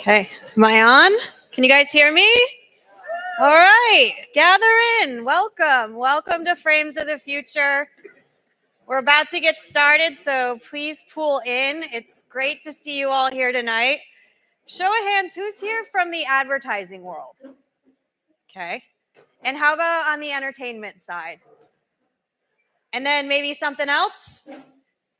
Okay, am I on? Can you guys hear me? All right, gather in. Welcome to Frames of the Future. We're about to get started, so please pool in. It's great to see you all here tonight. Show of hands, who's here from the advertising world? Okay, and how about on the entertainment side? And then maybe something else?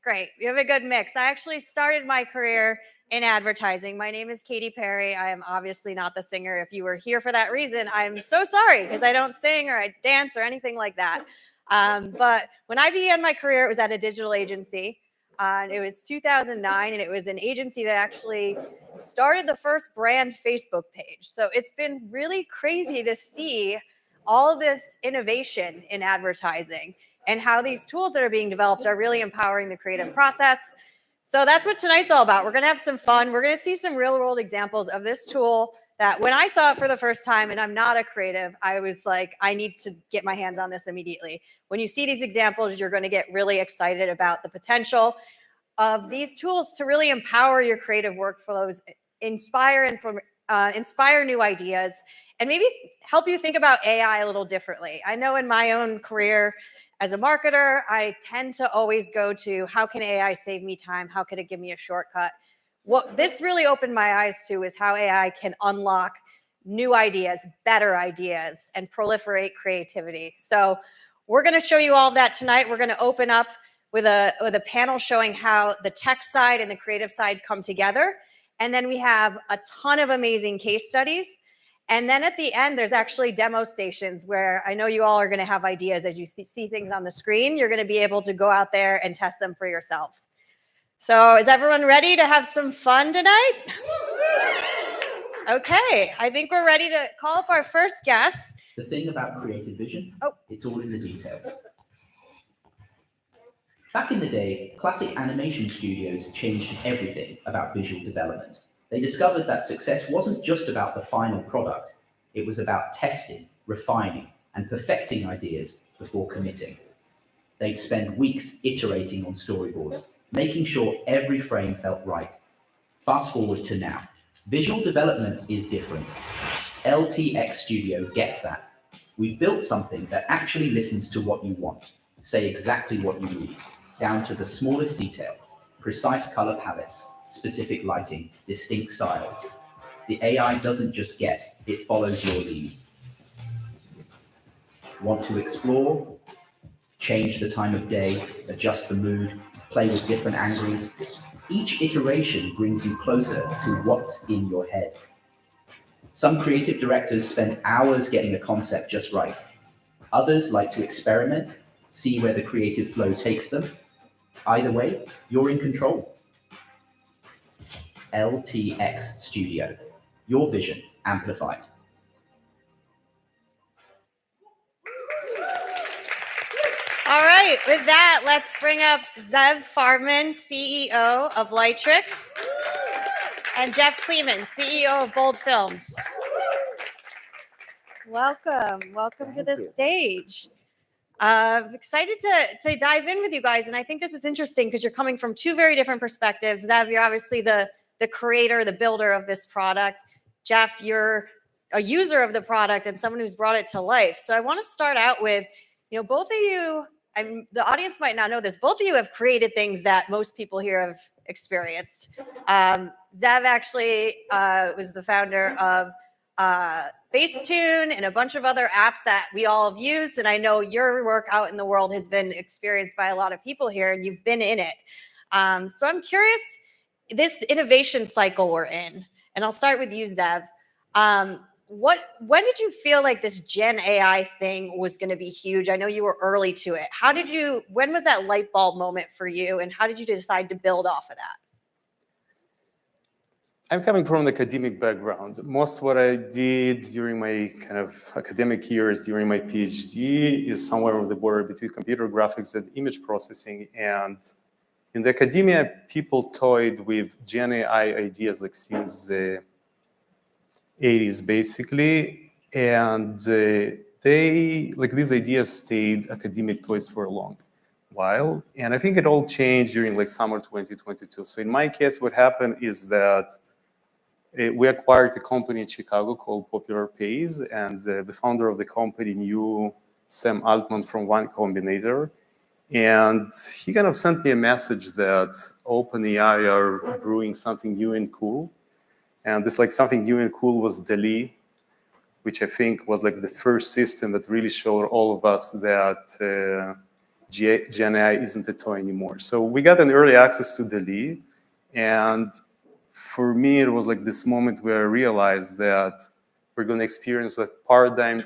Great, you have a good mix. I actually started my career in advertising. My name is Katy Perry. I am obviously not the singer. If you were here for that reason, I'm so sorry because I don't sing or I dance or anything like that. But when I began my career, it was at a digital agency. And it was 2009, and it was an agency that actually started the first brand Facebook page. So it's been really crazy to see all of this innovation in advertising and how these tools that are being developed are really empowering the creative process. So that's what tonight's all about. We're going to have some fun. We're going to see some real world examples of this tool that when I saw it for the first time, and I'm not a creative, I was like, I need to get my hands on this immediately. When you see these examples, you're going to get really excited about the potential of these tools to really empower your creative workflows, inspire new ideas, and maybe help you think about AI a little differently. I know in my own career, as a marketer, I tend to always go to how can AI save me time? How can it give me a shortcut? What this really opened my eyes to is how AI can unlock new ideas, better ideas, and proliferate creativity. So we're going to show you all of that tonight. We're going to open up with a panel showing how the tech side and the creative side come together. And then we have a ton of amazing case studies. And then at the end, there's actually demo stations where I know you all are going to have ideas as you see things on the screen. You're going to be able to go out there and test them for yourselves. So is everyone ready to have some fun tonight? Okay, I think we're ready to call up our first guest. The thing about creative vision, it's all in the details. Back in the day, classic animation studios changed everything about visual development. They discovered that success wasn't just about the final product. It was about testing, refining, and perfecting ideas before committing. They'd spend weeks iterating on storyboards, making sure every frame felt right. Fast forward to now. Visual development is different. LTX Studio gets that. We've built something that actually listens to what you want, say exactly what you need, down to the smallest detail, precise color palettes, specific lighting, distinct styles. The AI doesn't just guess, it follows your lead. Want to explore? Change the time of day, adjust the mood, play with different angles. Each iteration brings you closer to what's in your head. Some creative directors spend hours getting a concept just right. Others like to experiment, see where the creative flow takes them. Either way, you're in control. LTX Studio, your vision amplified. All right, with that, let's bring up Zeev Farbman, CEO of Lightricks, and Jeff Kleeman, CEO of Bold Films. Welcome to the stage. Excited to dive in with you guys, and I think this is interesting because you're coming from two very different perspectives. Zeev, you're obviously the creator, the builder of this product. Jeff, you're a user of the product and someone who's brought it to life. So I want to start out with, both of you, and the audience might not know this, both of you have created things that most people here have experienced. Zeev actually was the founder of Facetune and a bunch of other apps that we all have used. And I know your work out in the world has been experienced by a lot of people here, and you've been in it. So I'm curious, this innovation cycle we're in, and I'll start with you, Zeev. When did you feel like this Gen AI thing was going to be huge? I know you were early to it. When was that light bulb moment for you, and how did you decide to build off of that? I'm coming from an academic background. Most of what I did during my kind of academic years, during my PhD, is somewhere on the border between computer graphics and image processing. And in the academia, people toyed with Gen AI ideas like since the 80s, basically. And these ideas stayed academic toys for a long while. And I think it all changed during summer 2022. So in my case, what happened is that we acquired a company in Chicago called Popular Pays, and the founder of the company knew Sam Altman from Y Combinator. And he kind of sent me a message that OpenAI are brewing something new and cool. And this like something new and cool was DALL-E, which I think was like the first system that really showed all of us that Gen AI isn't a toy anymore. So we got an early access to DALL-E. And for me, it was like this moment where I realized that we're going to experience a paradigm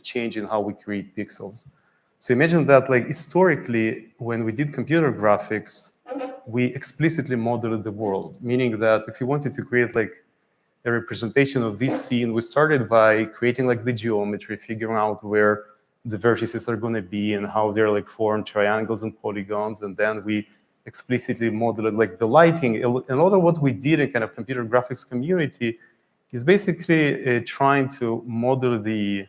change in how we create pixels. So imagine that, like, historically, when we did computer graphics, we explicitly modeled the world, meaning that if you wanted to create like a representation of this scene, we started by creating like the geometry, figuring out where the vertices are going to be and how they're like formed triangles and polygons, and then we explicitly modeled like the lighting. A lot of what we did in kind of computer graphics community is basically trying to model the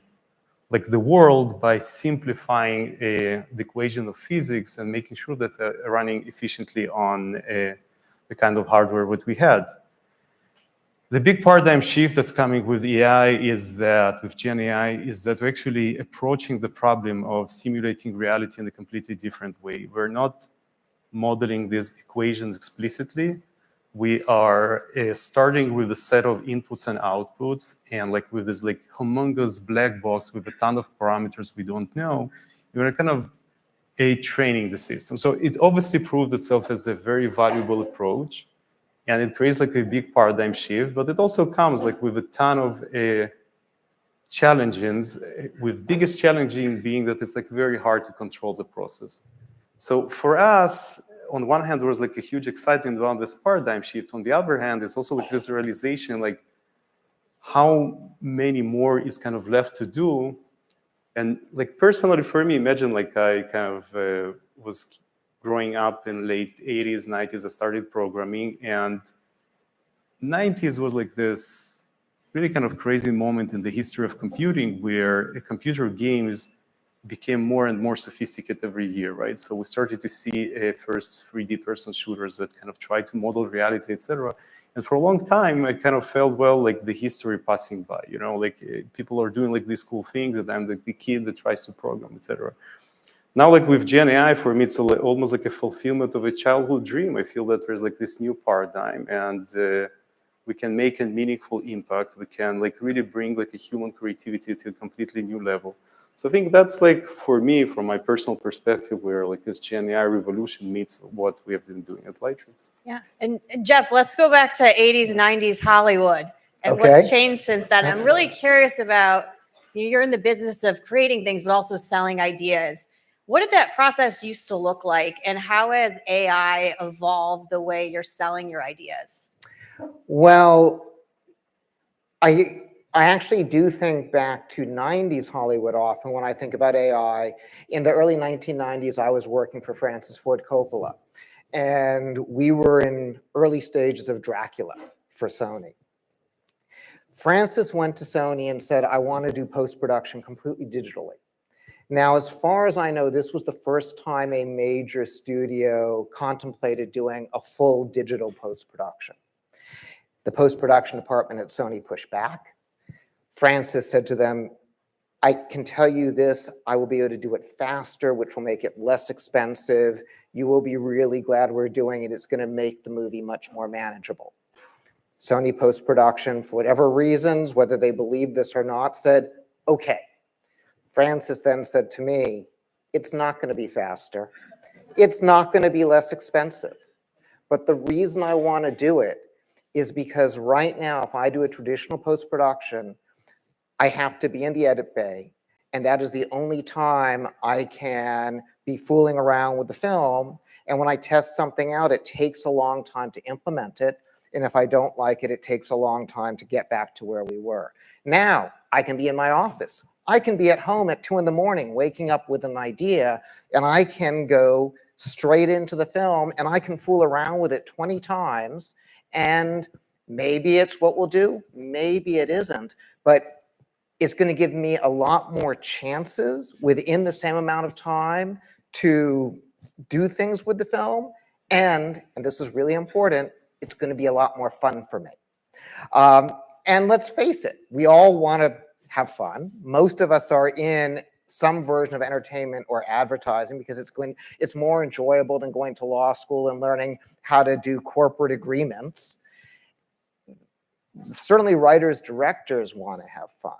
world by simplifying the equation of physics and making sure that running efficiently on the kind of hardware that we had. The big paradigm shift that's coming with AI is that, with Gen AI, is that we're actually approaching the problem of simulating reality in a completely different way. We're not modeling these equations explicitly. We are starting with a set of inputs and outputs, and like with this like humongous black box with a ton of parameters we don't know, we're kind of training the system. So it obviously proved itself as a very valuable approach, and it creates like a big paradigm shift, but it also comes like with a ton of challenges, with biggest challenging being that it's like very hard to control the process. So for us, on one hand, there was like a huge excitement around this paradigm shift. On the other hand, it's also like this realization, like how many more is kind of left to do. And like personally for me, imagine like I kind of was growing up in late 80s, 90s, I started programming, and 90s was like this really kind of crazy moment in the history of computing where computer games became more and more sophisticated every year, right? So we started to see first 3D person shooters that kind of tried to model reality, etc. And for a long time, I kind of felt, well, like the history passing by, you know, like people are doing like these cool things, and I'm the kid that tries to program, etc. Now, like with Gen AI, for me, it's almost like a fulfillment of a childhood dream. I feel that there's like this new paradigm, and we can make a meaningful impact. We can like really bring like a human creativity to a completely new level. So I think that's like, for me, from my personal perspective, where like this Gen AI revolution meets what we have been doing at Lightricks. Yeah, and Jeff, let's go back to 80s, 90s Hollywood and Okay. what's changed since then. I'm really curious about, you're in the business of creating things, but also selling ideas. What did that process used to look like, and how has AI evolved the way you're selling your ideas? Well, I actually do think back to 90s Hollywood often when I think about AI. In the early 1990s, I was working for Francis Ford Coppola, and we were in early stages of Dracula for Sony. Francis went to Sony and said, I want to do post-production completely digitally. Now, as far as I know, this was the first time a major studio contemplated doing a full digital post-production. The post-production department at Sony pushed back. Francis said to them, I can tell you this, I will be able to do it faster, which will make it less expensive. You will be really glad we're doing it. It's going to make the movie much more manageable. Sony post-production, for whatever reasons, whether they believed this or not, said, okay. Francis then said to me, it's not going to be faster. It's not going to be less expensive. But the reason I want to do it is because right now, if I do a traditional post-production, I have to be in the edit bay, and that is the only time I can be fooling around with the film. And when I test something out, it takes a long time to implement it. And if I don't like it, it takes a long time to get back to where we were. Now, I can be in my office. I can be at home at 2 in the morning, waking up with an idea, and I can go straight into the film, and I can fool around with it 20 times, and maybe it's what we'll do, maybe it isn't, but it's going to give me a lot more chances within the same amount of time to do things with the film, and this is really important, it's going to be a lot more fun for me. And let's face it, we all want to have fun. Most of us are in some version of entertainment or advertising because it's more enjoyable than going to law school and learning how to do corporate agreements. Certainly writers, directors want to have fun.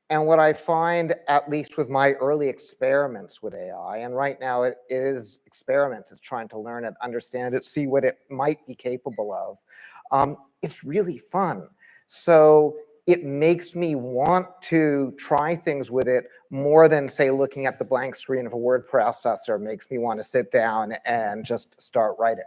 And what I find, at least with my early experiments with AI, and right now it is experiments, it's trying to learn it, understand it, see what it might be capable of, it's really fun. So it makes me want to try things with it more than, say, looking at the blank screen of a word processor makes me want to sit down and just start writing.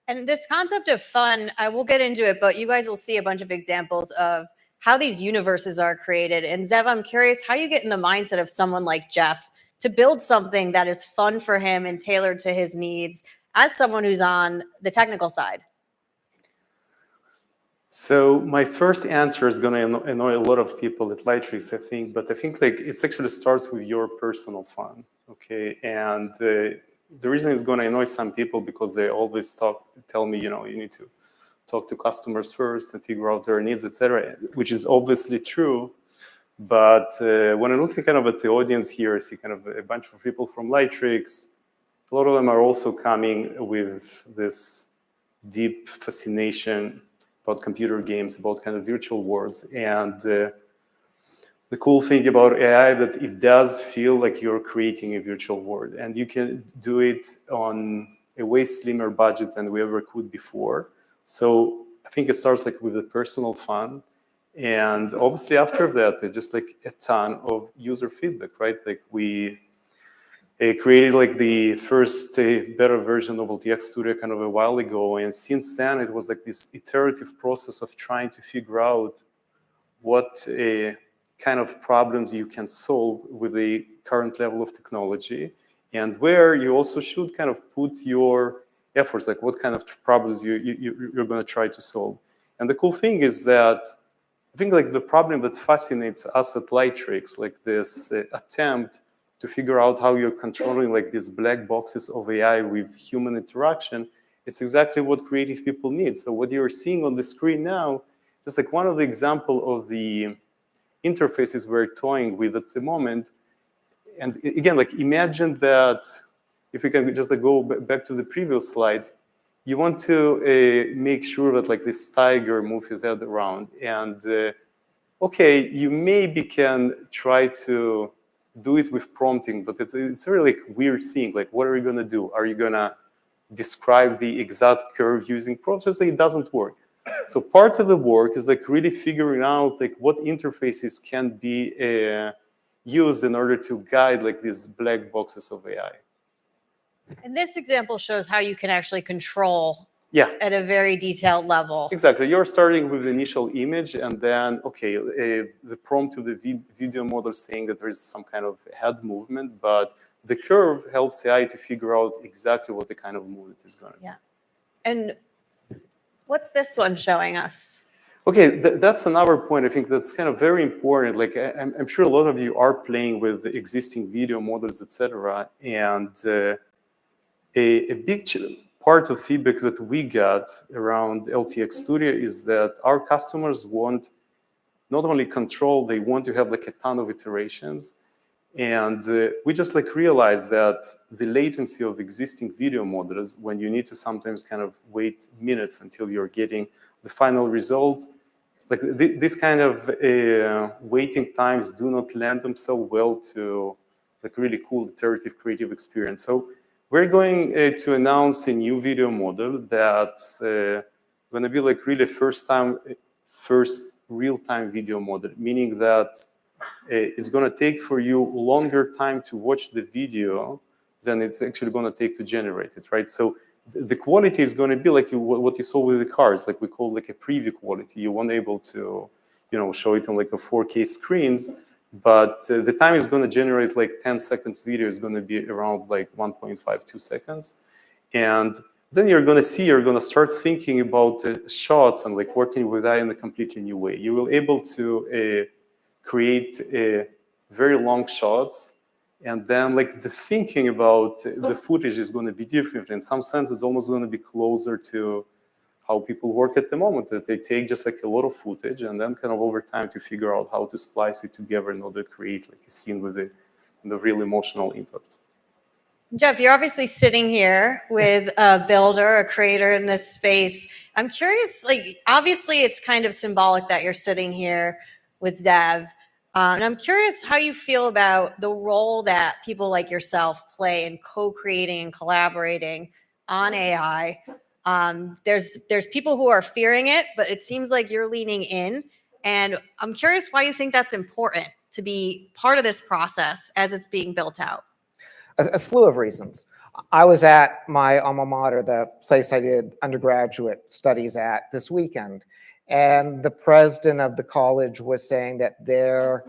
And this concept of fun, I will get into it, but you guys will see a bunch of examples of how these universes are created. And Zeev, I'm curious how you get in the mindset of someone like Jeff to build something that is fun for him and tailored to his needs as someone who's on the technical side. So my first answer is going to annoy a lot of people at Lightricks, I think, but I think like it actually starts with your personal fun, okay? And the reason it's going to annoy some people because they always tell me, you know, you need to talk to customers first and figure out their needs, etc., which is obviously true. But when I look kind of at the audience here, I see kind of a bunch of people from Lightricks. A lot of them are also coming with this deep fascination about computer games, about kind of virtual worlds. And the cool thing about AI that it does feel like you're creating a virtual world, and you can do it on a way slimmer budget than we ever could before. So I think it starts like with the personal fun. And obviously after that, there's just like a ton of user feedback, right? Like we created like the first beta version of LTX Studio kind of a while ago. And since then, it was like this iterative process of trying to figure out what kind of problems you can solve with the current level of technology, and where you also should kind of put your efforts, like what kind of problems you're going to try to solve. And the cool thing is that I think like the problem that fascinates us at Lightricks, like this attempt to figure out how you're controlling like these black boxes of AI with human interaction, it's exactly what creative people need. So what you're seeing on the screen now, just like one of the example of the interfaces we're toying with at the moment. And again, like imagine that if we can just like go back to the previous slides, you want to make sure that like this tiger moves his head around. And okay, you maybe can try to do it with prompting, but it's a really like weird thing. Like, what are you going to do? Are you going to describe the exact curve using prompts? Just like it doesn't work. So part of the work is like really figuring out like what interfaces can be used in order to guide like these black boxes of AI. And this example shows how you can actually control Yeah, at a very detailed level. exactly. You're starting with the initial image, and then, okay, the prompt to the video model saying that there is some kind of head movement, but the curve helps AI to figure out exactly what the kind of movement is going to be. Yeah. And what's this one showing us? Okay, that's another point. I think that's kind of very important. Like I'm sure a lot of you are playing with existing video models, etc. And a big part of feedback that we got around LTX Studio is that our customers want not only control, they want to have like a ton of iterations. And we just like realized that the latency of existing video models, when you need to sometimes kind of wait minutes until you're getting the final results, like this kind of waiting times do not lend themselves well to like really cool iterative creative experience. So we're going to announce a new video model that's going to be like really first real-time video model, meaning that it's going to take for you longer time to watch the video than it's actually going to take to generate it, right? So the quality is going to be like what you saw with the cars, like we call like a preview quality. You weren't able to, show it on like a 4K screens, but the time is going to generate like 10 seconds video is going to be around like 1.5, 2 seconds. And then you're going to start thinking about shots and like working with that in a completely new way. You will able to create very long shots. And then like the thinking about the footage is going to be different. In some sense, it's almost going to be closer to how people work at the moment. That they take just like a lot of footage and then kind of over time to figure out how to splice it together in order to create like a scene with the real emotional impact. Jeff, you're obviously sitting here with a builder, a creator in this space. I'm curious, like, obviously it's kind of symbolic that you're sitting here with Zeev. And I'm curious how you feel about the role that people like yourself play in co-creating and collaborating on AI. There's people who are fearing it, but it seems like you're leaning in. And I'm curious why you think that's important to be part of this process as it's being built out. A slew of reasons. I was at my alma mater, the place I did undergraduate studies at, this weekend, and the president of the college was saying that they're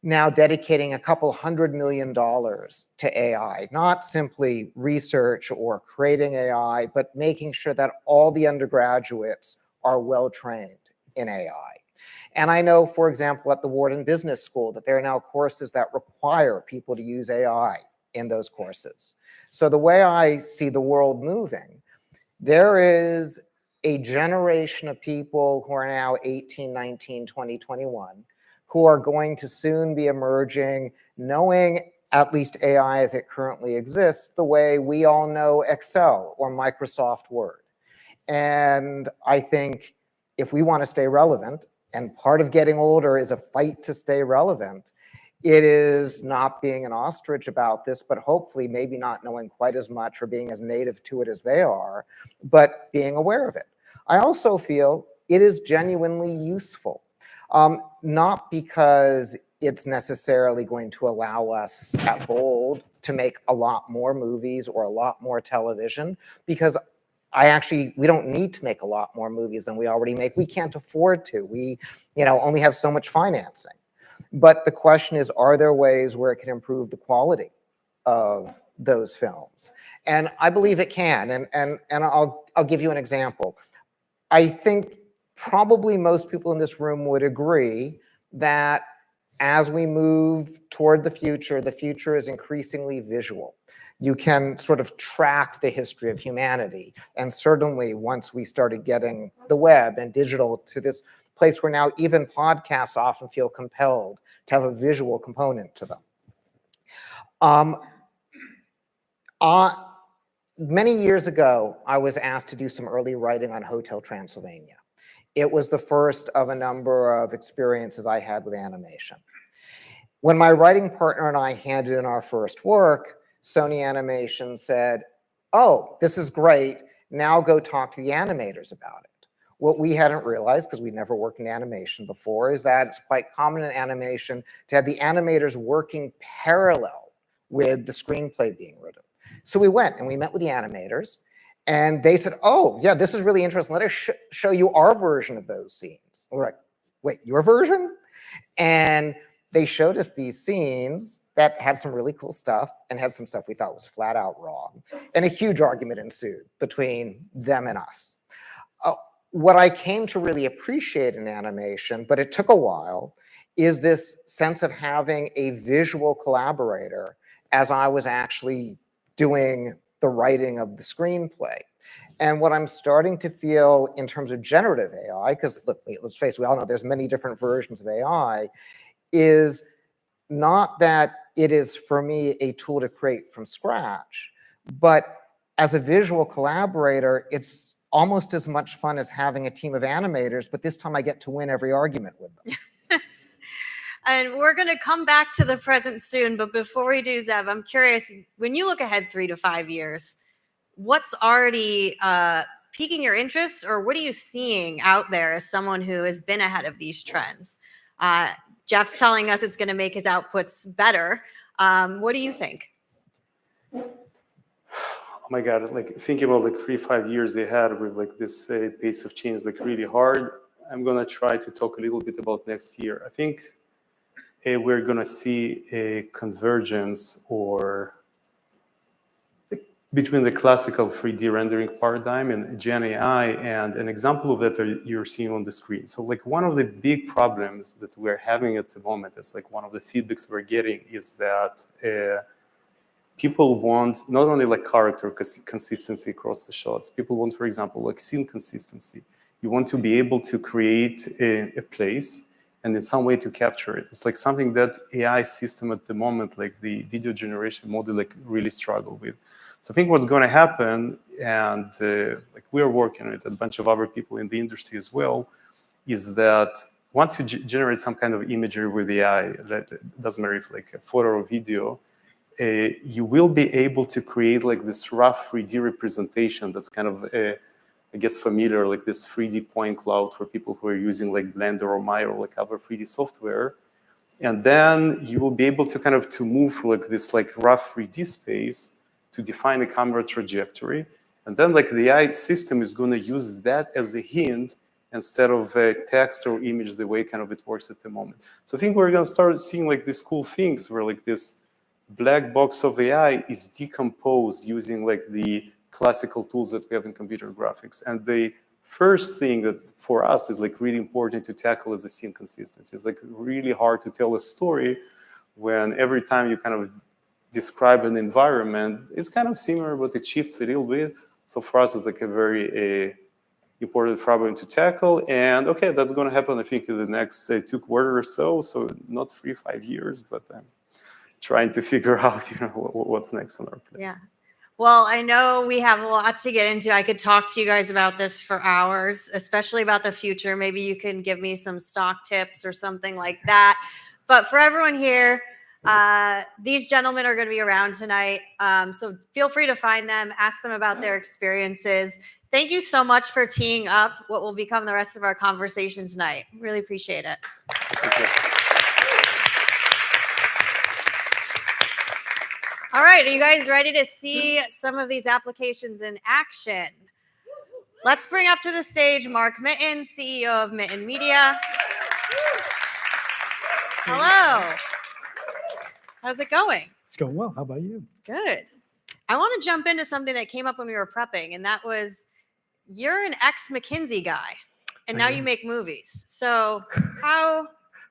now dedicating $200 million to AI, not simply research or creating AI, but making sure that all the undergraduates are well trained in AI. And I know, for example, at the Wharton Business School, that there are now courses that require people to use AI in those courses. So the way I see the world moving, there is a generation of people who are now 18, 19, 20, 21, who are going to soon be emerging, knowing at least AI as it currently exists, the way we all know Excel or Microsoft Word. And I think if we want to stay relevant, and part of getting older is a fight to stay relevant, it is not being an ostrich about this, but hopefully maybe not knowing quite as much or being as native to it as they are, but being aware of it. I also feel it is genuinely useful, not because it's necessarily going to allow us at Bold to make a lot more movies or a lot more television, because we don't need to make a lot more movies than we already make. We can't afford to. We, only have so much financing. But the question is, are there ways where it can improve the quality of those films? And I believe it can. And I'll give you an example. I think probably most people in this room would agree that as we move toward the future is increasingly visual. You can sort of track the history of humanity. And certainly once we started getting the web and digital to this place where now even podcasts often feel compelled to have a visual component to them. Many years ago, I was asked to do some early writing on Hotel Transylvania. It was the first of a number of experiences I had with animation. When my writing partner and I handed in our first work, Sony Animation said, "Oh, this is great. Now go talk to the animators about it." What we hadn't realized, because we'd never worked in animation before, is that it's quite common in animation to have the animators working parallel with the screenplay being written. So we went and we met with the animators, and they said, "Oh, yeah, this is really interesting. Let us show you our version of those scenes." We're like, "Wait, your version?" And they showed us these scenes that had some really cool stuff and had some stuff we thought was flat out wrong. And a huge argument ensued between them and us. What I came to really appreciate in animation, but it took a while, is this sense of having a visual collaborator as I was actually doing the writing of the screenplay. And what I'm starting to feel in terms of generative AI, because let's face it, we all know there's many different versions of AI, is not that it is for me a tool to create from scratch, but as a visual collaborator, it's almost as much fun as having a team of animators, but this time I get to win every argument with them. And we're going to come back to the present soon, but before we do, Zeev, I'm curious, when you look ahead 3 to 5 years, what's already piquing your interest, or what are you seeing out there as someone who has been ahead of these trends? Jeff's telling us it's going to make his outputs better. What do you think? Oh my God, like thinking about like 3-5 years ahead with like this pace of change, like really hard. I'm gonna try to talk a little bit about next year. I think we're gonna see a convergence or between the classical 3D rendering paradigm and Gen AI, and an example of that you're seeing on the screen. So like one of the big problems that we're having at the moment, it's like one of the feedbacks we're getting, is that people want not only like character consistency across the shots, people want, for example, like scene consistency. You want to be able to create a place and in some way to capture it. It's like something that AI system at the moment, like the video generation model, like really struggle with. So I think what's going to happen, and like we're working on it, a bunch of other people in the industry as well, is that once you generate some kind of imagery with AI, it doesn't matter if like a photo or video, you will be able to create like this rough 3D representation that's kind of, I guess, familiar, like this 3D point cloud for people who are using like Blender or Maya or like other 3D software. And then you will be able to kind of to move like this like rough 3D space to define a camera trajectory. And then like the AI system is going to use that as a hint instead of text or image the way kind of it works at the moment. So I think we're going to start seeing like these cool things where like this black box of AI is decomposed using like the classical tools that we have in computer graphics. And the first thing that for us is like really important to tackle is the scene consistency. It's like really hard to tell a story when every time you kind of describe an environment, it's kind of similar, but it shifts a little bit. So for us, it's like a very important problem to tackle. And okay, that's going to happen, I think, in the next 2 quarters or so. So not 3-5 years, but trying to figure out, you know, what's next on our plate. Yeah. Well, I know we have a lot to get into. I could talk to you guys about this for hours, especially about the future. Maybe you can give me some stock tips or something like that. But for everyone here, these gentlemen are going to be around tonight. So feel free to find them, ask them about their experiences. Thank you so much for teeing up what will become the rest of our conversation tonight. Really appreciate it. All right, are you guys ready to see some of these applications in action? Let's bring up to the stage Mark Mitten, CEO of Mitten Media. Hello. How's it going? It's going well. How about you? Good. I want to jump into something that came up when we were prepping, and that was you're an ex-McKinsey guy, and now you make movies. So how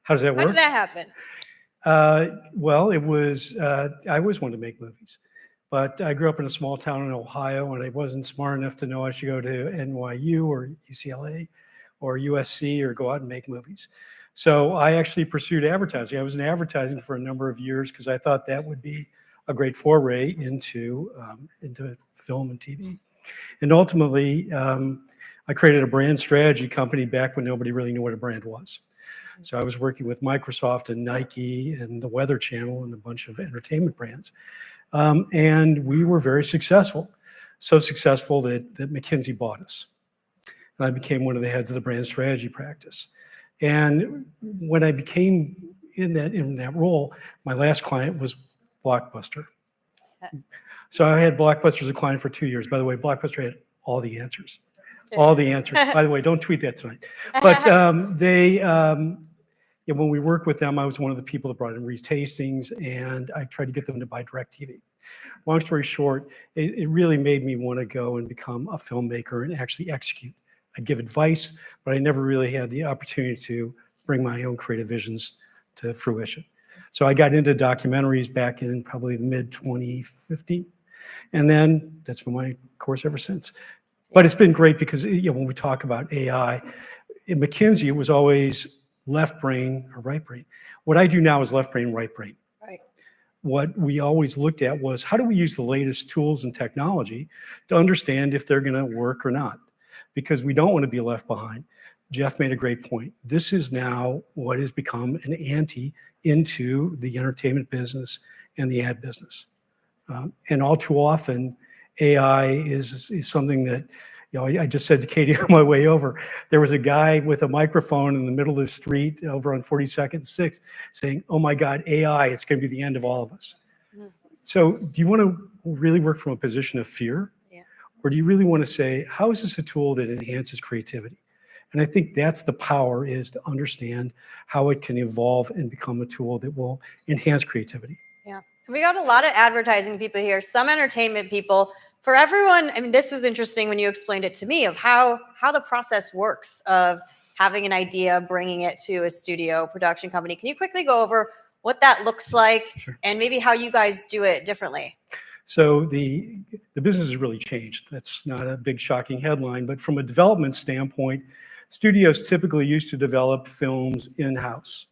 does that work? How did that happen? Well, it was, I always wanted to make movies, but I grew up in a small town in Ohio and I wasn't smart enough to know I should go to NYU or UCLA or USC or go out and make movies. So I actually pursued advertising. I was in advertising for a number of years because I thought that would be a great foray into film and TV. And ultimately, I created a brand strategy company back when nobody really knew what a brand was. So I was working with Microsoft and Nike and the Weather Channel and a bunch of entertainment brands. And we were very successful, so successful that McKinsey bought us. And I became one of the heads of the brand strategy practice. And when I became in that role, my last client was Blockbuster. So I had Blockbuster as a client for 2 years. By the way, Blockbuster had all the answers. All the answers. By the way, don't tweet that tonight. But when we worked with them, I was one of the people that brought in Reese Hastings, and I tried to get them to buy DirecTV. Long story short, it really made me want to go and become a filmmaker and actually execute. I'd give advice, but I never really had the opportunity to bring my own creative visions to fruition. So I got into documentaries back in probably the mid-2015, and then that's been my course ever since. But it's been great because when we talk about AI, in McKinsey, it was always left brain or right brain. What I do now is left brain, right brain. Right. What we always looked at was how do we use the latest tools and technology to understand if they're going to work or not? Because we don't want to be left behind. Jeff made a great point. This is now what has become an ante into the entertainment business and the ad business. And all too often, AI is something that, I just said to Katie on my way over, there was a guy with a microphone in the middle of the street over on 42nd and 6th saying, oh my God, AI, it's going to be the end of all of us. Mm-hmm. So do you want to really work from a position of fear? Yeah. Or do you really want to say, how is this a tool that enhances creativity? And I think that's the power, is to understand how it can evolve and become a tool that will enhance creativity. Yeah. We got a lot of advertising people here, some entertainment people. For everyone, I mean, this was interesting when you explained it to me of how the process works of having an idea, bringing it to a studio production company. Can you quickly go over what that looks like, Sure. and maybe how you guys do it differently. So the business has really changed. That's not a big shocking headline, but from a development standpoint, studios typically used to develop films in-house.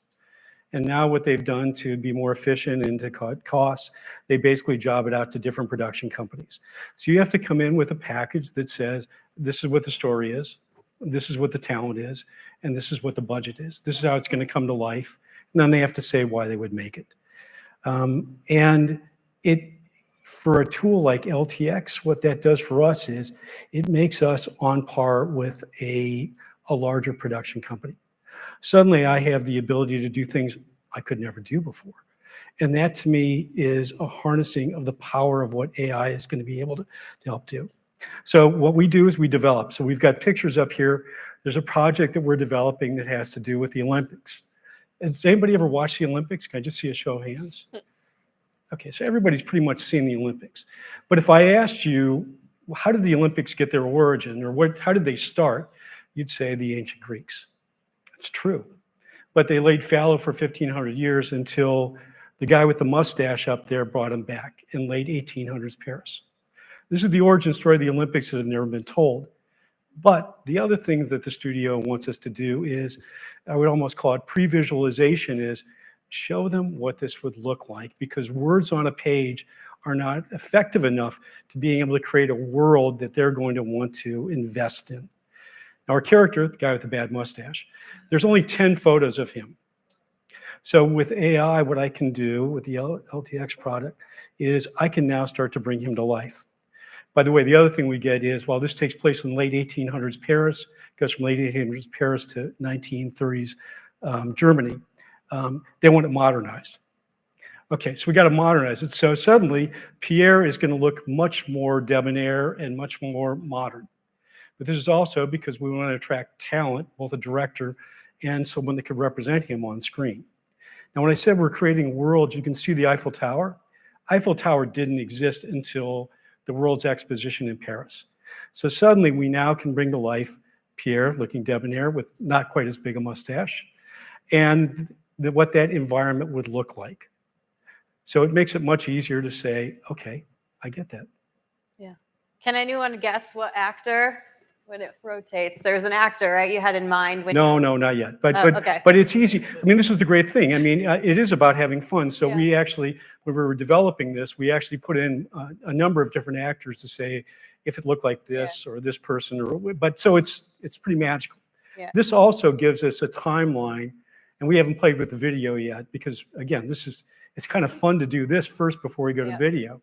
And now what they've done to be more efficient and to cut costs, they basically job it out to different production companies. So you have to come in with a package that says, this is what the story is, this is what the talent is, and this is what the budget is. This is how it's going to come to life. And then they have to say why they would make it. And for a tool like LTX, what that does for us is it makes us on par with a larger production company. Suddenly I have the ability to do things I could never do before. And that to me is a harnessing of the power of what AI is going to be able to help do. So what we do is we develop. So we've got pictures up here. There's a project that we're developing that has to do with the Olympics. Has anybody ever watched the Olympics? Can I just see a show of hands? Okay, so everybody's pretty much seen the Olympics. But if I asked you, how did the Olympics get their origin, or how did they start? You'd say the ancient Greeks. It's true. But they laid fallow for 1,500 years until the guy with the mustache up there brought them back in late 1800s Paris. This is the origin story of the Olympics that have never been told. But the other thing that the studio wants us to do is, I would almost call it pre-visualization, is show them what this would look like, because words on a page are not effective enough to being able to create a world that they're going to want to invest in. Now, our character, the guy with the bad mustache, there's only 10 photos of him. So with AI, what I can do with the LTX product is I can now start to bring him to life. By the way, the other thing we get is, while this takes place in the late 1800s Paris, goes from late 1800s Paris to 1930s Germany, they want it modernized. Okay, so we got to modernize it. So suddenly, Pierre is going to look much more debonair and much more modern. But this is also because we want to attract talent, both a director and someone that could represent him on screen. Now, when I said we're creating worlds, you can see the Eiffel Tower. Eiffel Tower didn't exist until the World's Exposition in Paris. So suddenly we now can bring to life Pierre looking debonair with not quite as big a mustache, and what that environment would look like. So it makes it much easier to say, okay, I get that. Yeah. Can anyone guess what actor? When it rotates, there's an actor, right? You had in mind when No, not yet. But okay. But it's easy. I mean, this is the great thing. I mean, it is about having fun. So we actually, when we were developing this, we actually put in a number of different actors to say if it looked like this or this person, but so it's pretty magical. Yeah. This also gives us a timeline, and we haven't played with the video yet because, again, it's kind of fun to do this first before we go to video.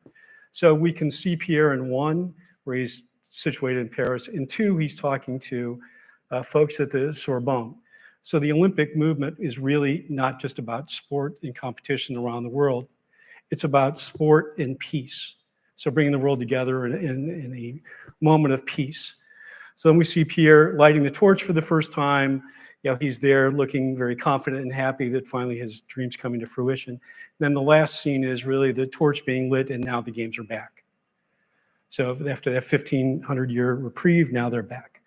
So we can see Pierre in one, where he's situated in Paris. In two, he's talking to folks at the Sorbonne. So the Olympic movement is really not just about sport and competition around the world. It's about sport and peace. So bringing the world together in a moment of peace. So then we see Pierre lighting the torch for the first time. You know, he's there looking very confident and happy that finally his dream's coming to fruition. Then the last scene is really the torch being lit, and now the games are back. So after that 1,500-year reprieve, now they're back.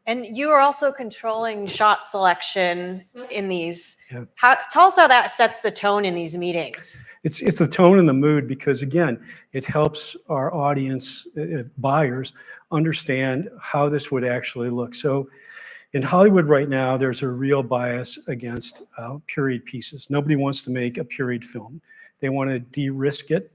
And you are also controlling shot selection in these. Yeah. Tell us how that sets the tone in these meetings. It's the tone and the mood, because again, it helps our audience, buyers, understand how this would actually look. So in Hollywood right now, there's a real bias against period pieces. Nobody wants to make a period film. They want to de-risk it.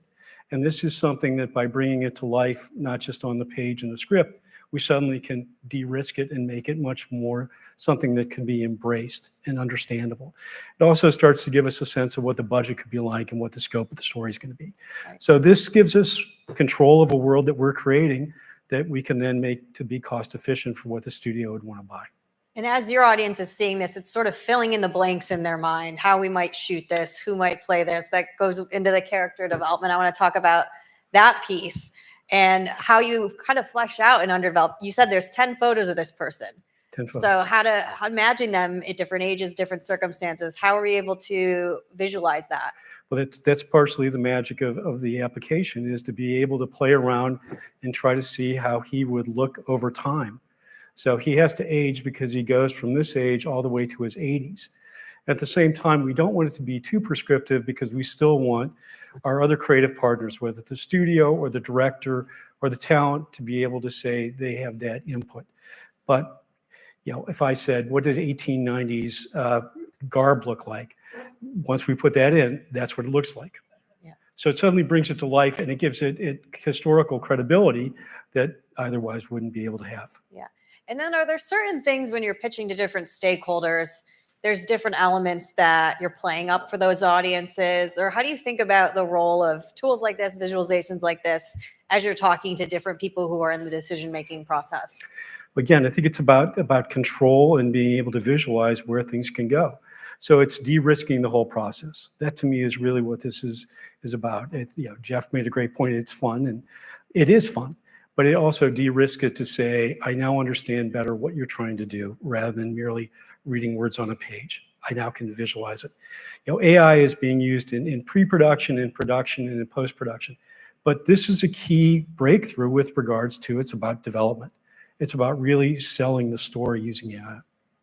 And this is something that by bringing it to life, not just on the page and the script, we suddenly can de-risk it and make it much more something that can be embraced and understandable. It also starts to give us a sense of what the budget could be like and what the scope of the story is going to be. Right. So this gives us control of a world that we're creating that we can then make to be cost efficient for what the studio would want to buy. And as your audience is seeing this, it's sort of filling in the blanks in their mind, how we might shoot this, who might play this. That goes into the character development. I want to talk about that piece and how you kind of flesh out and underdevelop. You said there's 10 photos of this person. 10 photos. So how imagine them at different ages, different circumstances. How are we able to visualize that? Well, that's partially the magic of the application, is to be able to play around and try to see how he would look over time. So he has to age because he goes from this age all the way to his 80s. At the same time, we don't want it to be too prescriptive because we still want our other creative partners, whether the studio or the director or the talent, to be able to say they have that input. But if I said, what did 1890s garb look like? Once we put that in, that's what it looks like. Yeah. So it suddenly brings it to life, and it gives it historical credibility that otherwise wouldn't be able to have. Yeah. And then are there certain things when you're pitching to different stakeholders, there's different elements that you're playing up for those audiences? Or how do you think about the role of tools like this, visualizations like this, as you're talking to different people who are in the decision-making process? Again, I think it's about control and being able to visualize where things can go. So it's de-risking the whole process. That to me is really what this is about. Jeff made a great point. It's fun, and it is fun, but it also de-risks it to say, I now understand better what you're trying to do rather than merely reading words on a page. I now can visualize it. AI is being used in pre-production, in production, and in post-production. But this is a key breakthrough with regards to it's about development. It's about really selling the story using AI.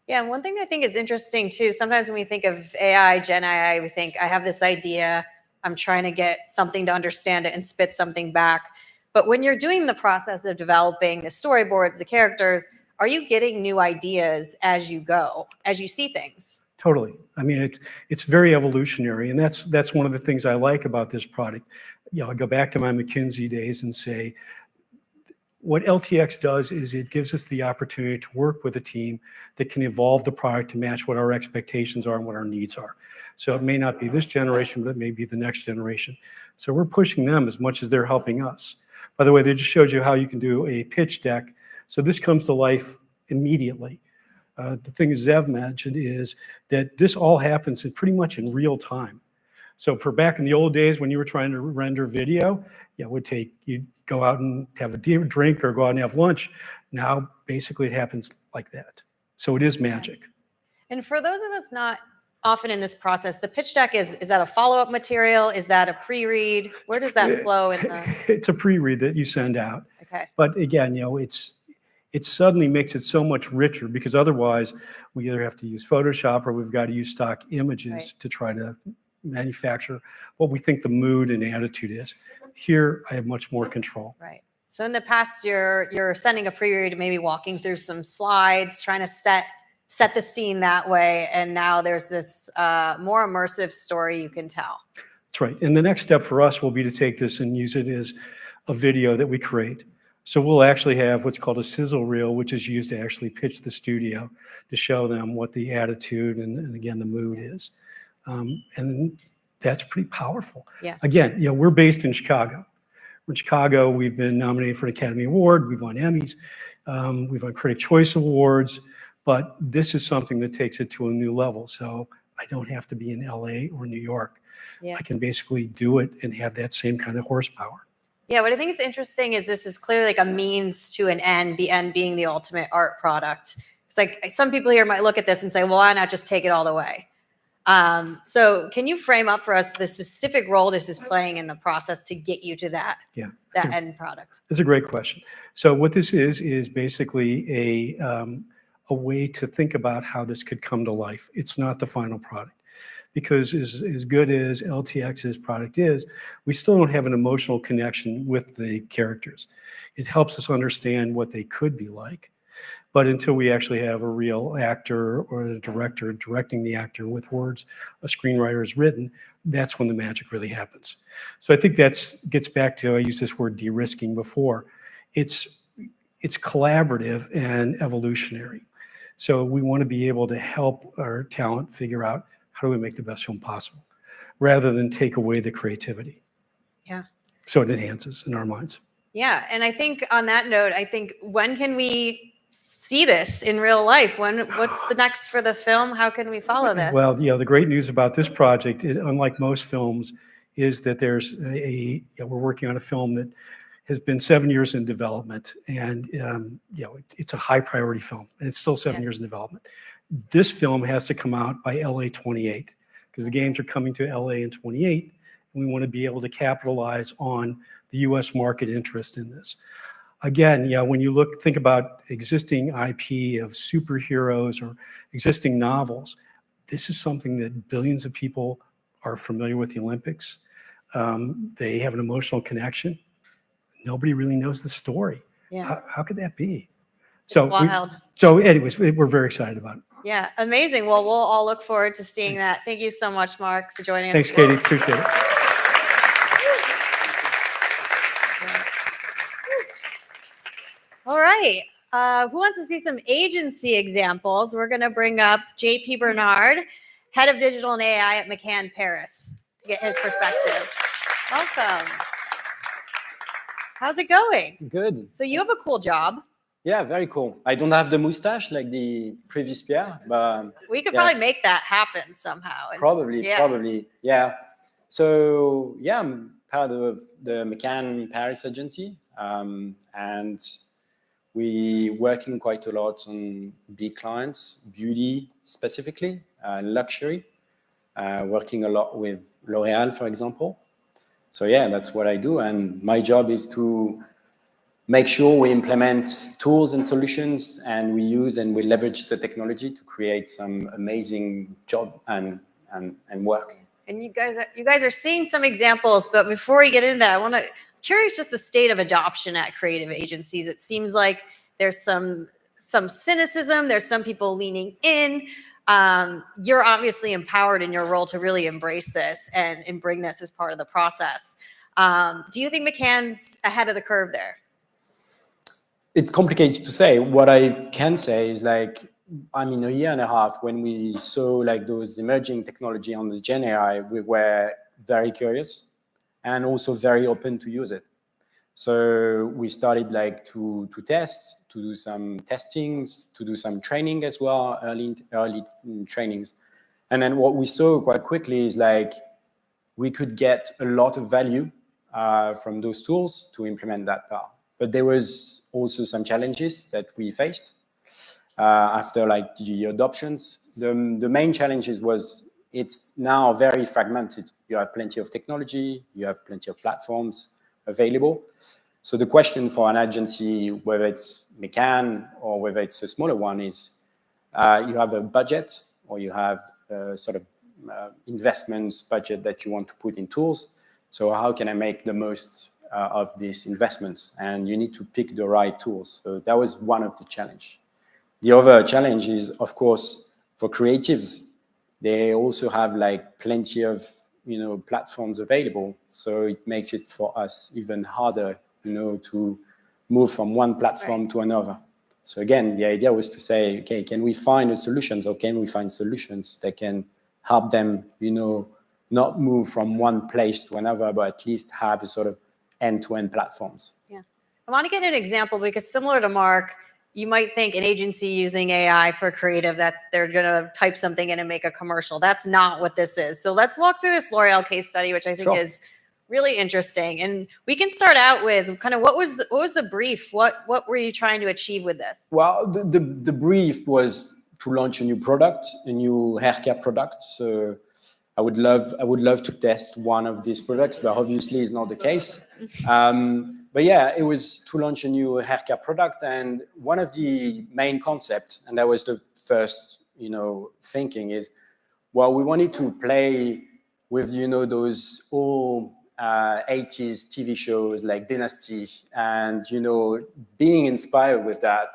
Yeah, and one thing I think is interesting too, sometimes when we think of AI, Gen AI, we think, I have this idea, I'm trying to get something to understand it and spit something back. But when you're doing the process of developing the storyboards, the characters, are you getting new ideas as you go, as you see things? Totally. I mean, it's very evolutionary, and that's one of the things I like about this product. I go back to my McKinsey days and say, what LTX does is it gives us the opportunity to work with a team that can evolve the product to match what our expectations are and what our needs are. So it may not be this generation, but it may be the next generation. So we're pushing them as much as they're helping us. By the way, they just showed you how you can do a pitch deck. So this comes to life immediately. The thing Zeev mentioned is that this all happens pretty much in real time. So for back in the old days when you were trying to render video, it would take, you'd go out and have a drink or go out and have lunch. Now, basically it happens like that. So it is magic. And for those of us not often in this process, the pitch deck, is that a follow-up material? Is that a pre-read? Where does that flow in the? It's a pre-read that you send out. Okay. But again, it suddenly makes it so much richer because otherwise we either have to use Photoshop or we've got to use stock images to try to manufacture what we think the mood and attitude is. Here, I have much more control. Right. So in the past, you're sending a pre-read, maybe walking through some slides, trying to set the scene that way. And now there's this more immersive story you can tell. That's right. And the next step for us will be to take this and use it as a video that we create. So we'll actually have what's called a sizzle reel, which is used to actually pitch the studio to show them what the attitude and again, the mood is. And that's pretty powerful. Yeah. Again, we're based in Chicago. We're in Chicago. We've been nominated for an Academy Award. We've won Emmys. We've won Critic Choice Awards. But this is something that takes it to a new level. So I don't have to be in LA or New York. Yeah. I can basically do it and have that same kind of horsepower. Yeah, what I think is interesting is this is clearly like a means to an end, the end being the ultimate art product. It's like some people here might look at this and say, well, why not just take it all the way? So can you frame up for us the specific role this is playing in the process to get you to that end product? That's a great question. So what this is basically a way to think about how this could come to life. It's not the final product. Because as good as LTX's product is, we still don't have an emotional connection with the characters. It helps us understand what they could be like. But until we actually have a real actor or a director directing the actor with words a screenwriter has written, that's when the magic really happens. So I think that gets back to, I used this word de-risking before. It's collaborative and evolutionary. So we want to be able to help our talent figure out how do we make the best film possible, rather than take away the creativity. Yeah. So it enhances in our minds. Yeah, and I think on that note, when can we see this in real life? What's the next for the film? How can we follow this? Well, the great news about this project, unlike most films, is that there's we're working on a film that has been 7 years in development, and it's a high priority film, and it's still 7 years in development. This film has to come out by LA 28 because the games are coming to LA in 28, and we want to be able to capitalize on the US market interest in this. Again, when you think about existing IP of superheroes or existing novels, this is something that billions of people are familiar with the Olympics. They have an emotional connection. Nobody really knows the story. Yeah. How could that be? Wild. So anyways, we're very excited about it. Yeah, amazing. Well, we'll all look forward to seeing that. Thank you so much, Mark, for joining us. Thanks, Katie. Appreciate it. All right. Who wants to see some agency examples? We're going to bring up JP Bernard, Head of Digital and AI at McCann Paris, to get his perspective. Welcome. How's it going? Good. So you have a cool job. Yeah, very cool. I don't have the mustache like the previous Pierre, but we could probably make that happen somehow. Probably. Yeah. So yeah, I'm part of the McCann Paris agency, and we working quite a lot on big clients, beauty specifically, luxury. Working a lot with L'Oréal, for example. So yeah, that's what I do, and my job is to make sure we implement tools and solutions, and we use and we leverage the technology to create some amazing job and work. And you guys are seeing some examples, but before we get into that, curious just the state of adoption at creative agencies. It seems like there's some cynicism. There's some people leaning in. You're obviously empowered in your role to really embrace this and bring this as part of the process. Do you think McCann's ahead of the curve there? It's complicated to say. What I can say is a year and a half when we saw those emerging technology on the Gen AI, we were very curious and also very open to use it. So we started to test, to do some testings, to do some training as well, early trainings. And then what we saw quite quickly is we could get a lot of value from those tools to implement that part. But there was also some challenges that we faced after the adoptions. The main challenges was it's now very fragmented. You have plenty of technology, you have plenty of platforms available. So the question for an agency, whether it's McCann or whether it's a smaller one, is you have a budget or you have a sort of investments budget that you want to put in tools. So how can I make the most of these investments? And you need to pick the right tools. So that was one of the challenge. The other challenge is, of course, for creatives, they also have plenty of platforms available. So it makes it for us even harder, to move from one platform to another. So again, the idea was to say, okay, can we find solutions, or can we find solutions that can help them, not move from one place to another, but at least have a sort of end-to-end platforms. Yeah. I want to get an example because similar to Mark, you might think an agency using AI for creative, they're going to type something in and make a commercial. That's not what this is. So let's walk through this L'Oréal case study, which I think is really interesting. And we can start out with kind of what was the brief? What were you trying to achieve with this? Well, the brief was to launch a new product, a new hair care product. So I would love to test one of these products, but obviously it's not the case. But yeah, it was to launch a new hair care product, and one of the main concepts, and that was the first, thinking is, well, we wanted to play with, those old 80s TV shows like Dynasty, and being inspired with that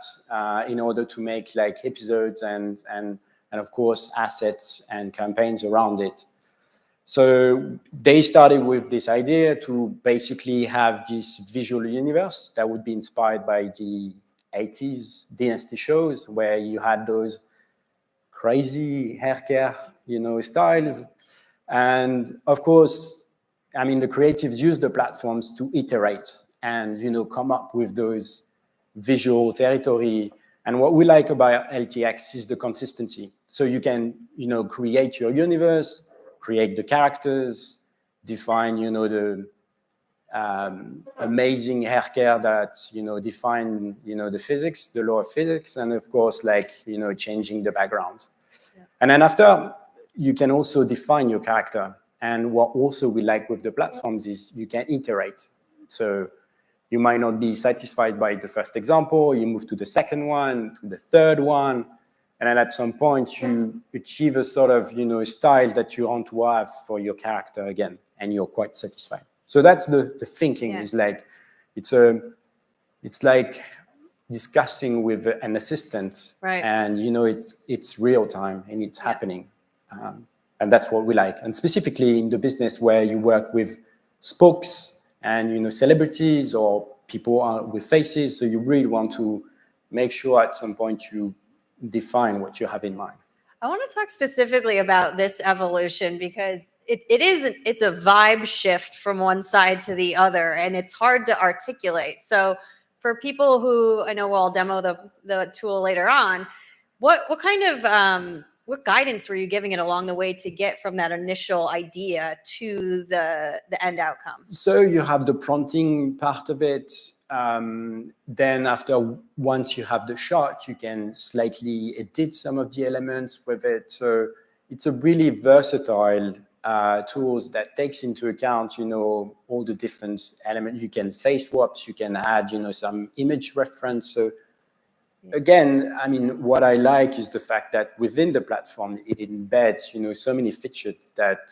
in order to make episodes and of course assets and campaigns around it. So they started with this idea to basically have this visual universe that would be inspired by the 80s Dynasty shows, where you had those crazy hair care, styles. And of course, the creatives use the platforms to iterate and, come up with those visual territory. And what we like about LTX is the consistency. So you can, create your universe, create the characters, define, the amazing hair care that, define, the physics, the law of physics, and of course, changing the background. Yeah. And then after, you can also define your character. And what also we like with the platforms is you can iterate. So you might not be satisfied by the first example, you move to the second one, to the third one, And then at some point, you achieve a sort of, style that you want to have for your character again, and you're quite satisfied. So that's the thinking. Is like, it's like discussing with an assistant, right. And it's real time and it's happening, and that's what we like. And specifically in the business where you work with spokes and celebrities or people with faces, so you really want to make sure at some point you define what you have in mind. I want to talk specifically about this evolution because it's a vibe shift from one side to the other, and it's hard to articulate. So for people who, I know we'll demo the tool later on, what kind of what guidance were you giving it along the way to get from that initial idea to the end outcome? So you have the prompting part of it. Then once you have the shot, you can slightly edit some of the elements with it. So it's a really versatile tools that takes into account, all the different elements. You can face swaps, you can add, some image reference. So again, I mean, what I like is the fact that within the platform, it embeds, so many features that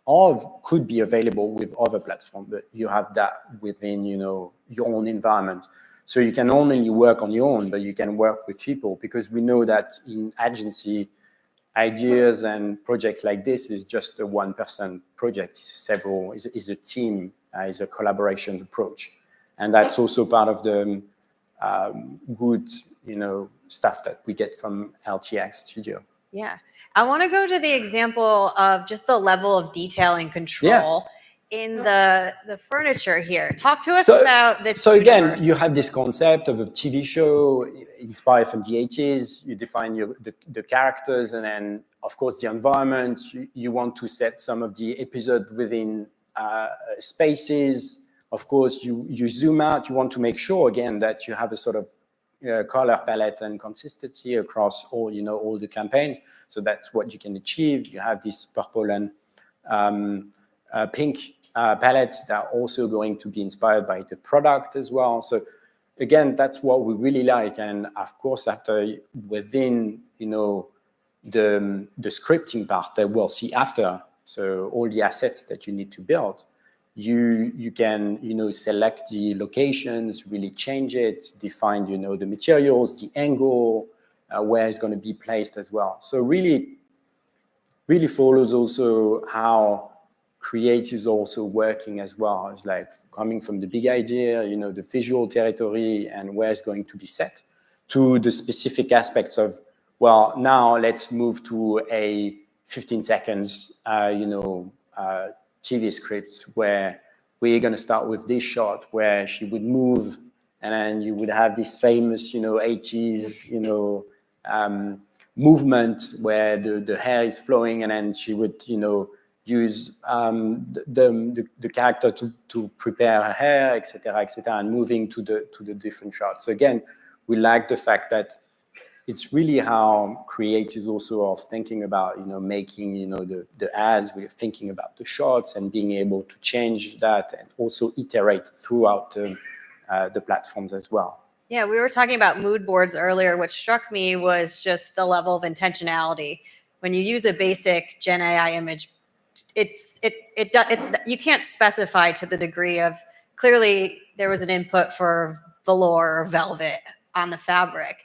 all could be available with other platforms, but you have that within, your own environment. So you can only work on your own, but you can work with people, because we know that in agency, ideas and projects like this is just a one-person project. It's is a team, is a collaboration approach. And that's also part of the good, stuff that we get from LTX Studio. Yeah. I want to go to the example of just the level of detail and control in the furniture here. Talk to us about this. So again, you have this concept of a TV show inspired from the 80s. You define the characters, and then, of course, the environment. You want to set some of the episodes within spaces. Of course, you zoom out. You want to make sure, again, that you have a sort of color palette and consistency across all, all the campaigns. So that's what you can achieve. You have this purple and pink palettes that are also going to be inspired by the product as well. So again, that's what we really like. And of course, after within, the scripting part that we'll see after, so all the assets that you need to build, you can, select the locations, really change it, define, the materials, the angle, where it's going to be placed as well. So really follows also how creatives also working as well. It's like coming from the big idea, the visual territory and where it's going to be set, to the specific aspects of, well, now let's move to a 15 seconds, TV scripts where we're going to start with this shot where she would move, and then you would have this famous, 80s, movement where the hair is flowing, and then she would, use the character to prepare her hair, etc., and moving to the different shots. So again, we like the fact that it's really how creatives also are thinking about, making, the ads. We're thinking about the shots and being able to change that and also iterate throughout the platforms as well. Yeah, we were talking about mood boards earlier. What struck me was just the level of intentionality. When you use a basic Gen AI image, you can't specify to the degree of, clearly there was an input for velour or velvet on the fabric.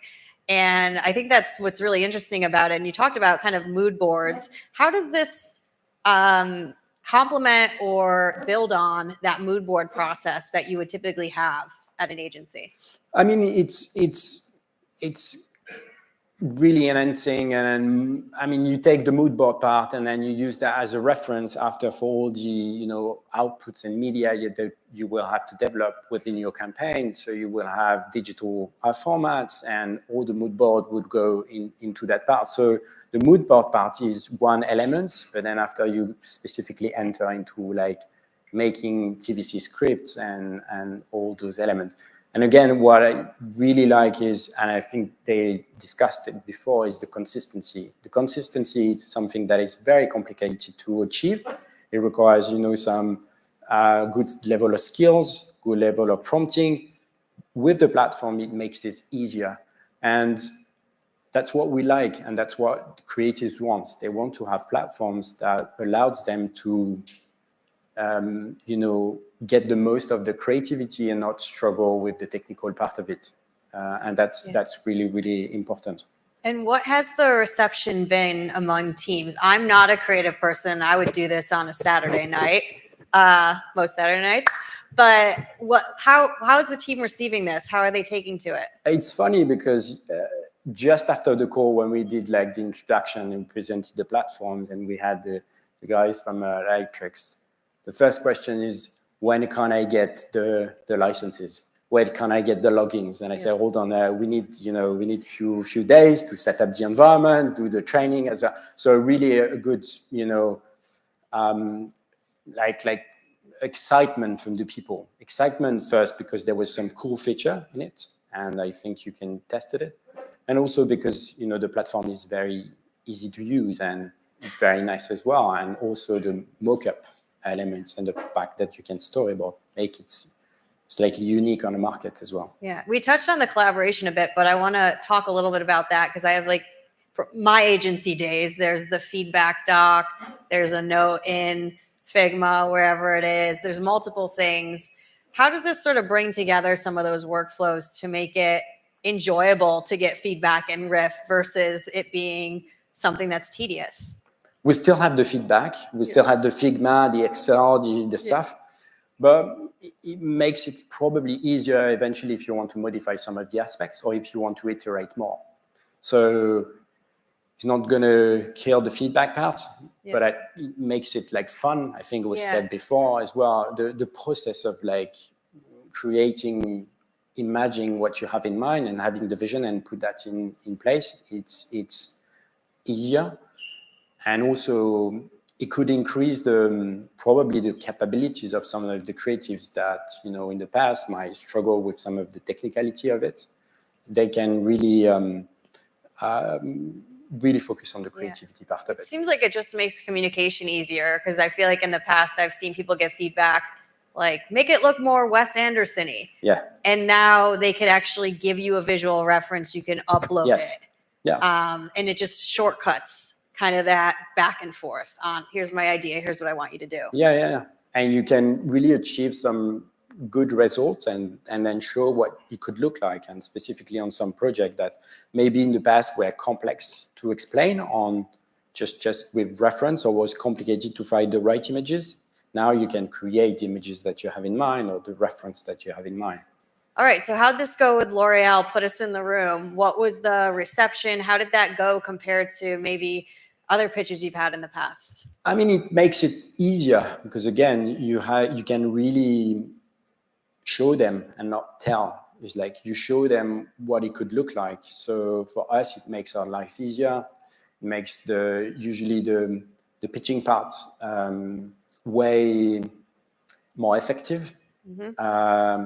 And I think that's what's really interesting about it. And you talked about kind of mood boards. How does this complement or build on that mood board process that you would typically have at an agency? I mean, it's really enhancing, and I mean, you take the mood board part and then you use that as a reference after for all the outputs and media you will have to develop within your campaign. So you will have digital formats, and all the mood board would go into that part. So the mood board part is one element, but then after you specifically enter into like making TVC scripts and all those elements. And again, what I really like is, and I think they discussed it before, is the consistency. The consistency is something that is very complicated to achieve. It requires, some good level of skills, good level of prompting. With the platform, it makes this easier. And that's what we like, and that's what creatives want. They want to have platforms that allows them to, get the most of the creativity and not struggle with the technical part of it. And that's really, really important. And what has the reception been among teams? I'm not a creative person. I would do this on a Saturday night, most Saturday nights. But how is the team receiving this? How are they taking to it? It's funny because just after the call, when we did like the introduction and presented the platforms, and we had the guys from Lightricks, the first question is, when can I get the licenses? When can I get the logins? And I say, hold on, we need few days to set up the environment, do the training as well. So really a good, like excitement from the people. Excitement first because there was some cool feature in it, and I think you can test it. And also because the platform is very easy to use and very nice as well. And also the mockup elements and the fact that you can storyboard make it slightly unique on the market as well. Yeah, we touched on the collaboration a bit, but I want to talk a little bit about that because I have for my agency days, there's the feedback doc, there's a note in Figma, wherever it is, there's multiple things. How does this sort of bring together some of those workflows to make it enjoyable to get feedback and riff versus it being something that's tedious? We still have the feedback. We still have the Figma, the Excel, the stuff. But it makes it probably easier eventually if you want to modify some of the aspects or if you want to iterate more. So it's not going to kill the feedback part, but it makes it like fun. I think it was said before as well. The process of like creating, imagining what you have in mind and having the vision and put that in place, it's easier. And also it could increase probably the capabilities of some of the creatives that, in the past might struggle with some of the technicality of it. They can really, really focus on the creativity part of it. It seems like it just makes communication easier because I feel like in the past I've seen people get feedback like, make it look more Wes Anderson-y. Yeah. And now they could actually give you a visual reference. You can upload it. Yeah. And it just shortcuts kind of that back and forth on here's my idea, here's what I want you to do. Yeah. And you can really achieve some good results and then show what it could look like. And specifically on some project that maybe in the past were complex to explain on just with reference or was complicated to find the right images. Now you can create images that you have in mind or the reference that you have in mind. All right, so how'd this go with L'Oreal? Put us in the room. What was the reception? How did that go compared to maybe other pitches you've had in the past? I mean, it makes it easier because again, you can really show them and not tell. It's like you show them what it could look like. So for us, it makes our life easier. It makes usually the pitching part way more effective. Mm-hmm.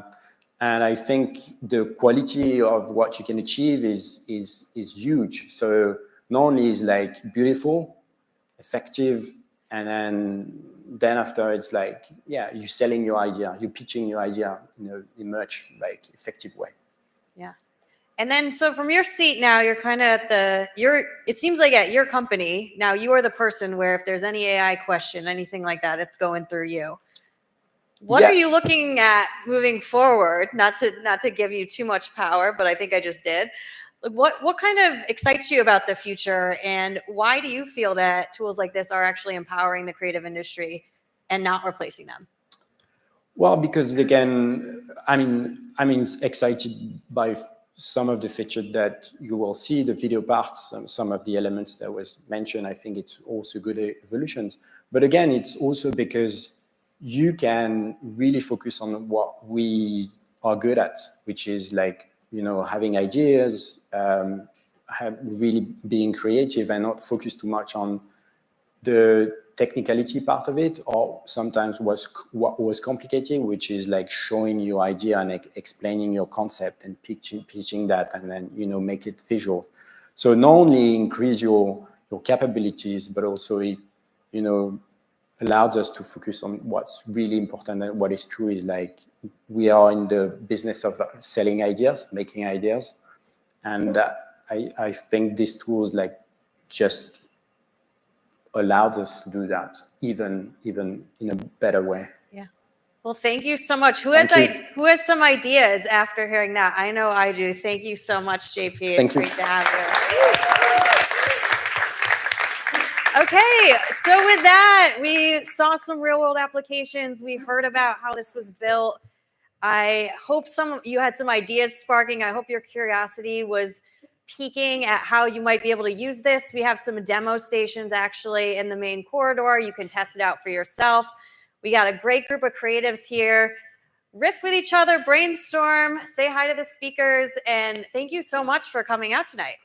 And I think the quality of what you can achieve is huge. So not only is like beautiful, effective, and then after it's like, you're selling your idea, you're pitching your idea in a much like effective way. Yeah. And then, so from your seat now, you're kind of it seems like at your company, now you are the person where if there's any AI question, anything like that, it's going through you. What are you looking at moving forward? Not to give you too much power, but I think I just did. What kind of excites you about the future, and why do you feel that tools like this are actually empowering the creative industry and not replacing them? Well, because again, I'm excited by some of the features that you will see, the video parts, some of the elements that was mentioned. I think it's also good evolutions. But again, it's also because you can really focus on what we are good at, which is like, having ideas, really being creative and not focus too much on the technicality part of it, or sometimes what was complicated, which is like showing your idea and explaining your concept and pitching that, and then make it visual. So not only increase your capabilities, but also it allows us to focus on what's really important. And what is true is like we are in the business of selling ideas, making ideas, and I think these tools like just allowed us to do that even in a better way. Yeah. Well, thank you so much. Who Thank has some ideas after hearing that? I know I do. Thank you so much, JP. Thank It's you. great to have you. Okay, so with that, we saw some real world applications. We heard about how this was built. I hope some of you had some ideas sparking. I hope your curiosity was peeking at how you might be able to use this. We have some demo stations actually in the main corridor. You can test it out for yourself. We got a great group of creatives here. Riff with each other, brainstorm, say hi to the speakers, and thank you so much for coming out tonight.